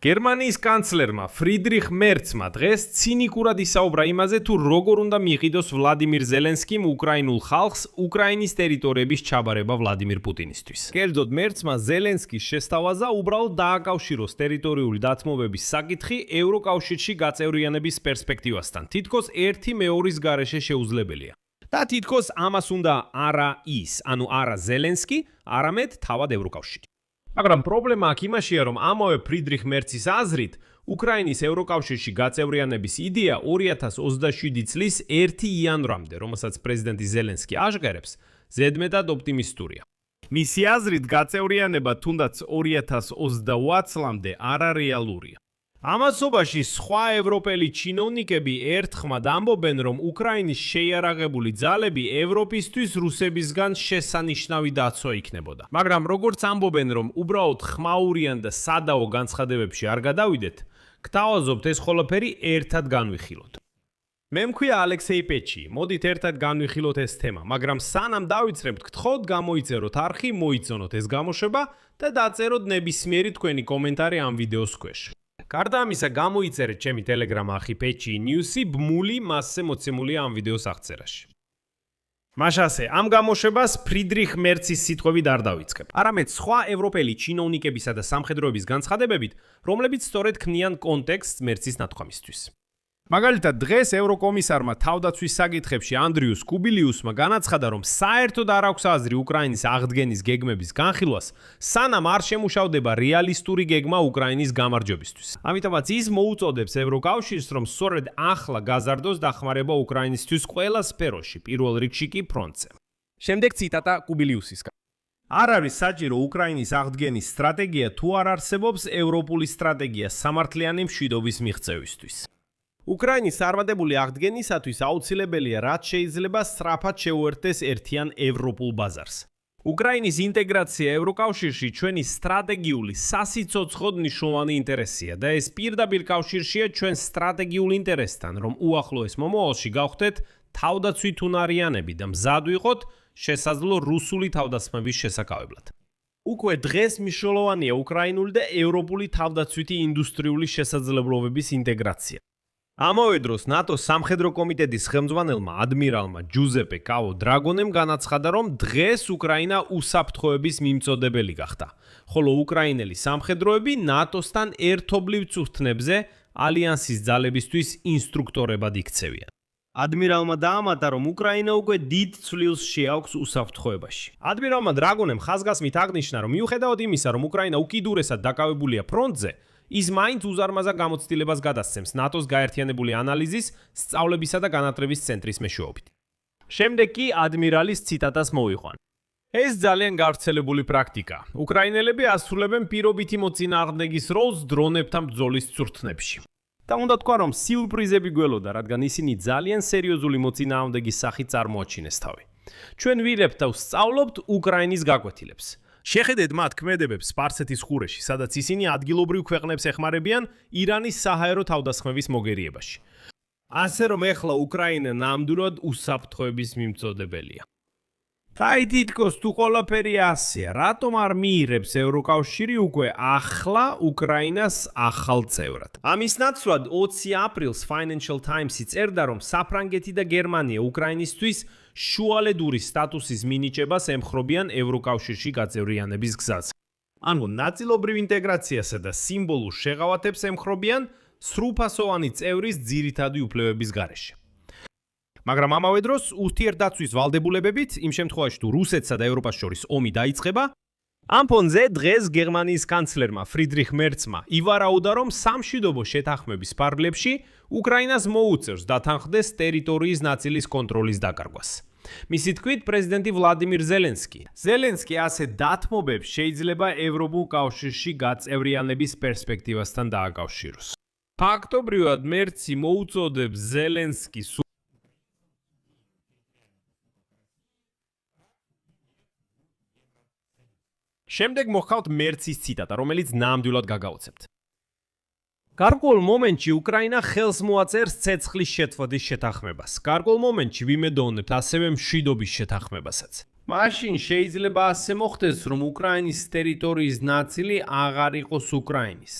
გერმანიის კანცლერმა ფრიდრიხ მერცმა დღეს ცინიკურად ისაუბრა იმაზე, თუ როგორ უნდა მიიღიდოს ვლადიმირ ზელენსკიმ უკრაინულ ხალხს უკრაინის ტერიტორიების ჩაბარება ვლადიმირ პუტინისთვის. კერძოდ მერცმა ზელენსკის შესთავაზა უბრალოდ დააკავშიროს ტერიტორიული დათმობების საკითხი ევროკავშირში გაწევრიანების პერსპექტივასთან. თითქოს ერთი მეორის გარეშე შეუძლებელია. და თითქოს ამას უნდა არა ის, ანუ არა ზელენსკი, არამედ თავად ევროკავშირი. მაგრამ პრობლემა აქ იმაშია, რომ ამავე ფრიდრიხ მერცის აზრით, უკრაინის ევროკავშირში გაწევრიანების იდეა 2027 წლის 1 იანვრამდე, რომელსაც პრეზიდენტი ზელენსკი აშკერებს, ზედმეტად ოპტიმისტურია. მისი აზრით, გაწევრიანება თუნდაც 2028 წლამდე არარეალურია. ამასობაში სხვა ევროპელი ჩინოვნიკები ერთხმად ამბობენ, რომ უკრაინის შეიარაღებული ძალები ევროპისთვის რუსებისგან შესანიშნავი დაცვა იქნებოდა. მაგრამ როგორც ამბობენ, რომ უბრალოდ ხმაურიან და სადაო განცხადებებში არ გადავიდეთ, გთავაზობთ ეს ყველაფერი ერთად განვიხილოთ. მე მქვია ალექსეი პეჩი, მოდით ერთად განვიხილოთ ეს თემა, მაგრამ სანამ დავიწყებთ, გთხოვთ გამოიწეროთ არხი, მოიწონოთ ეს გამოშვება და დაწეროთ ნებისმიერი თქვენი კომენტარი ამ ვიდეოს ქვეშ. გარდა ამისა, გამოიწერეთ ჩემი Telegram არხი პეჩი ნიუსი, ბმული მასზე მოცემულია ამ ვიდეოს აღწერაში. მაშასე, ამ გამოშვებას ფრიდრიხ მერცის სიტყვებით არ დავიწყებ, არამედ სხვა ევროპელი ჩინოვნიკებისა და სამხედროების განცხადებებით, რომლებიც სწორედ ქმნიან კონტექსტს მერცის ნათქვამისთვის. მაგალითად, დღეს ევროკომისარმა თავდაცვის საკითხებში ანდრიუს კუბილიუსმა განაცხადა, რომ საერთოდ არ აქვს აზრი უკრაინის აღდგენის გეგმების განხილვას, სანამ არ შემუშავდება რეალისტური გეგმა უკრაინის გამარჯვებისთვის. ამიტომაც ის მოუწოდებს ევროკავშირს, რომ სწორედ ახლა გაზარდოს დახმარება უკრაინისთვის ყველა სფეროში, პირველ რიგში კი ფრონტზე. შემდეგ ციტატა კუბილიუსისგან. არ არის საჭირო უკრაინის აღდგენის სტრატეგია, თუ არ არსებობს ევროპული სტრატეგია სამართლიანი მშვიდობის მიღწევისთვის. უკრაინის წარმატებული აღდგენისათვის აუცილებელია, რაც შეიძლება სწრაფად შეუერთდეს ერთიან ევროპულ ბაზარს. უკრაინის ინტეგრაცია ევროკავშირში ჩვენი სტრატეგიული, სასიცოცხლოდ მნიშვნელოვანი ინტერესია და ეს პირდაპირ კავშირშია ჩვენ სტრატეგიულ ინტერესთან, რომ უახლოეს მომავალში გავხდეთ თავდაცვით უნარიანები და მზად ვიყოთ შესაძლო რუსული თავდასხმების შესაკავებლად. უკვე დღეს მნიშვნელოვანია უკრაინული და ევროპული თავდაცვითი ინდუსტრიული შესაძლებლობების ინტეგრაცია. ამავე დროს ნატოს სამხედრო კომიტეტის ხელმძღვანელმა ადმირალმა ჯუზეპე კავო დრაგონემ განაცხადა, რომ დღეს უკრაინა უსაფრთხოების მიმწოდებელი გახდა, ხოლო უკრაინელი სამხედროები ნატოსთან ერთობლივ წვრთნებზე ალიანსის ძალებისთვის ინსტრუქტორებად იქცევიან. ადმირალმა დაამატა, რომ უკრაინა უკვე დიდ ცვლილს შეაქვს უსაფრთხოებაში. ადმირალმა დრაგონემ ხაზგასმით აღნიშნა, რომ მიუხედავად იმისა, რომ უკრაინა უკიდურესად დაკავებულია ფრონტზე, ის მაინც უზარმაზარ გამოცდილებას გადასცემს ნატოს გაერთიანებული ანალიზის, სწავლებისა და განათლების ცენტრის მეშვეობით. შემდეგ კი ადმირალის ციტატას მოვიყვან. ეს ძალიან გავრცელებული პრაქტიკა. უკრაინელები ასრულებენ პირობითი მოწინააღმდეგის როლს დრონებთან ბრძოლის წვრთნებში. და უნდა თქვა, რომ სიურპრიზები გველოდა, რადგან ისინი ძალიან სერიოზული მოწინააღმდეგის სახით წარმოაჩინეს თავი. ჩვენ ვიღებთ და ვსწავლობთ უკრაინის გაკვეთილებს. შეხედეთ მათ ქმედებებს სპარსეთის ყურეში, სადაც ისინი ადგილობრივ ქვეყნებს ეხმარებიან ირანის საჰაერო თავდასხმების მოგერიებაში. ასე რომ ეხლა უკრაინა ნამდვილად უსაფრთხოების მიმწოდებელია. აი თითქოს თუ ყველაფერი ასეა, რატომ არ მიიღებს ევროკავშირი უკვე ახლა უკრაინას ახალ წევრად? ამის ნაცვლად 20 აპრილს Financial Times-ი წერდა, რომ საფრანგეთი და გერმანია უკრაინისთვის შუალედური სტატუსის მინიჭებას ემხრობიან ევროკავშირში გაწევრიანების გზაზე. ანუ ნაწილობრივ ინტეგრაციასა და სიმბოლურ შეღავათებს ემხრობიან სრულფასოვანი წევრის ძირითადი უფლებების გარეშე. მაგრამ ამავე დროს ურთიერთდაცვის ვალდებულებებით, იმ შემთხვევაში თუ რუსეთსა და ევროპას შორის ომი დაიწყება, ამ ფონზე დღეს გერმანიის კანცლერმა ფრიდრიხ მერცმა ივარაუდა, რომ სამშვიდობო შეთანხმების ფარგლებში უკრაინას მოუწევს დათანხმდეს ტერიტორიის ნაწილის კონტროლის დაკარგვას. მისი თქმით, პრეზიდენტი ვლადიმირ ზელენსკი ასე დათმობებს შეიძლება ევროპულ კავშირში გაწევრიანების პერსპექტივასთან დააკავშიროს. ფაქტობრივად მერცი მოუწოდებს ზელენსკის შემდეგ მოხავთ მერცის ციტატა, რომელიც ნამდვილად გაგაოცებთ. გარკვეულ მომენტში უკრაინა ხელს მოაწერს ცეცხლის შეწყვეტის შეთანხმებას. გარკვეულ მომენტში ვიმედოვნებთ ასევე მშვიდობის შეთანხმებასაც. მაშინ შეიძლება ასე მოხდეს, რომ უკრაინის ტერიტორიის ნაწილი აღარ იყოს უკრაინის.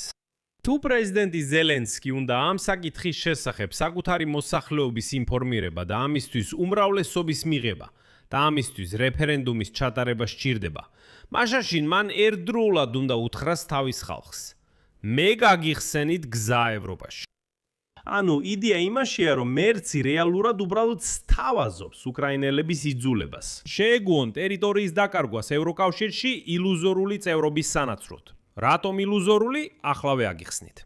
თუ პრეზიდენტი ზელენსკი უნდა ამ საკითხის შესახებ საკუთარი მოსახლეობის ინფორმირება და ამისთვის უმრავლესობის მიღება და ამისთვის რეფერენდუმის ჩატარება სჭირდება, მაშინ მან ერთდროულად უნდა უთხრას თავის ხალხს. მე გაგიხსენით გზა ევროპაში. ანუ იდეა იმაშია, რომ მერცი რეალურად უბრალოდ სთავაზობს უკრაინელების იძულებას. შეეგუონ ტერიტორიის დაკარგვას ევროკავშირში ილუზორული წევრობის სანაცვლოდ. რატომ ილუზორული? ახლავე აგიხსნით.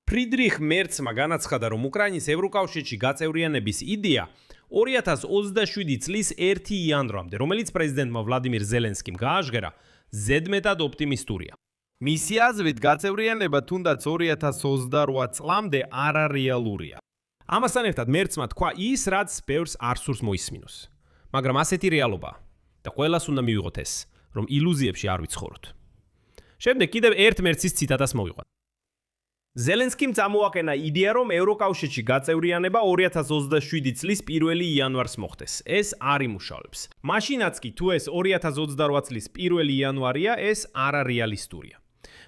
ფრიდრიხ მერცმა განაცხადა, რომ უკრაინის ევროკავშირში გაწევრიანების იდეა 2027 წლის 1 იანვრამდე, რომელიც პრეზიდენტმა ვლადიმირ ზელენსკიმ გააჟღერა, ზედმეტად ოპტიმისტურია. მისი აზრით, გაწევრიანება თუნდაც 2028 წლამდე არარეალურია. ამასთან ერთად მერცმა თქვა ის, რაც ბევრს არ სურს მოისმინოს. მაგრამ ასეთი რეალობაა და ყველას უნდა მივიღოთ ეს, რომ ილუზიებში არ ვიცხოვროთ. შემდეგ კიდევ ერთ მერცის ციტატას მოვიყვან. ზელენსკიმ წამოაყენა იდეა, რომ ევროკავშირში გაწევრიანება 2027 წლის 1 იანვარს მოხდეს. ეს არ იმუშავებს. მაშინაც კი თუ ეს 2028 წლის 1 იანვარია, ეს არარეალისტურია.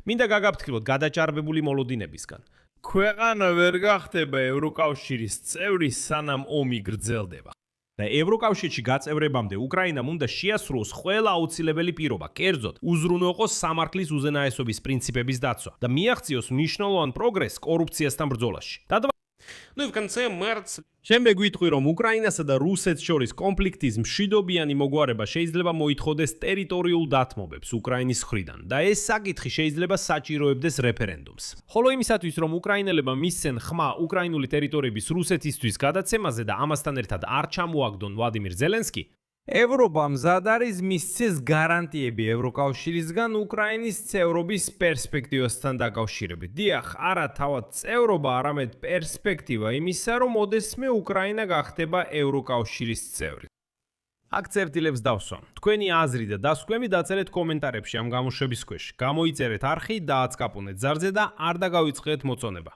მინდა გაგაფრთხილოთ გადაჭარბებული მოლოდინებისგან. ქვეყანა ვერ გახდება ევროკავშირის წევრი, სანამ ომი გრძელდება. და ევროკავშირში გაწევრებამდე უკრაინამ უნდა შეასრულოს ყველა აუცილებელი პირობა, კერძოდ, უზრუნველყოს სამართლის უზენაესობის პრინციპების დაცვა და მიაღწიოს მნიშვნელოვან პროგრესს კორუფციასთან ბრძოლაში. Ну и в конце Мерц შემდეგ ვიტყვი, რომ უკრაინასა და რუსეთს შორის კონფლიქტის მშვიდობიანი მოგვარება შეიძლება მოითხოვდეს ტერიტორიულ დათმობებს უკრაინის მხრიდან და ეს საკითხი შეიძლება საჭიროებდეს რეფერენდუმს. ხოლო იმისათვის, რომ უკრაინელებმა მისცენ ხმა უკრაინული ტერიტორიების რუსეთისთვის გადაცემაზე და ამასთან ერთად არ ჩამოაგდონ ვლადიმირ ზელენსკი, ევროპა მზად არის მისცეს გარანტიები ევროკავშირისგან უკრაინის წევრობის პერსპექტივასთან დაკავშირებით. დიახ, არა თავად წევრობა, არამედ პერსპექტივა იმისა, რომ ოდესმე უკრაინა გახდება ევროკავშირის წევრი. აქ წერტილებს დავსვამ. თქვენი აზრი და დასკვნები დაწერეთ კომენტარებში ამ გამოშვების ქვეშ. გამოიწერეთ არხი, დააცკაპუნეთ ზარზე და არ დაგავიწყდეთ მოწონება.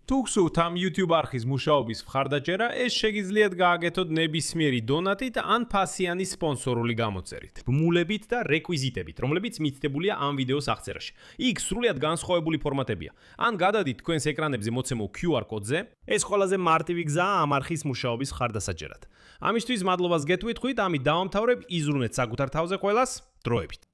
თუ გსურთ ამ YouTube არხის მუშაობის მხარდაჭერა, ეს შეგიძლიათ გააკეთოთ ნებისმიერი დონატით ან ფასიანი სპონსორული გამოწერით, ბმულებით და რეკვიზიტებით, რომლებიც მითითებულია ამ ვიდეოს აღწერაში. იქ სრულიად განსხვავებული ფორმატებია. ან გადადით თქვენს ეკრანებზე მოცემულ QR კოდზე, ეს ყველაზე მარტივი გზაა ამ არხის მუშაობის მხარდასაჭერად. ამისთვის მადლობას გეტყვით, ამით დავამთავრებ, იზრუნეთ საკუთარ თავზე ყველას, დროებით.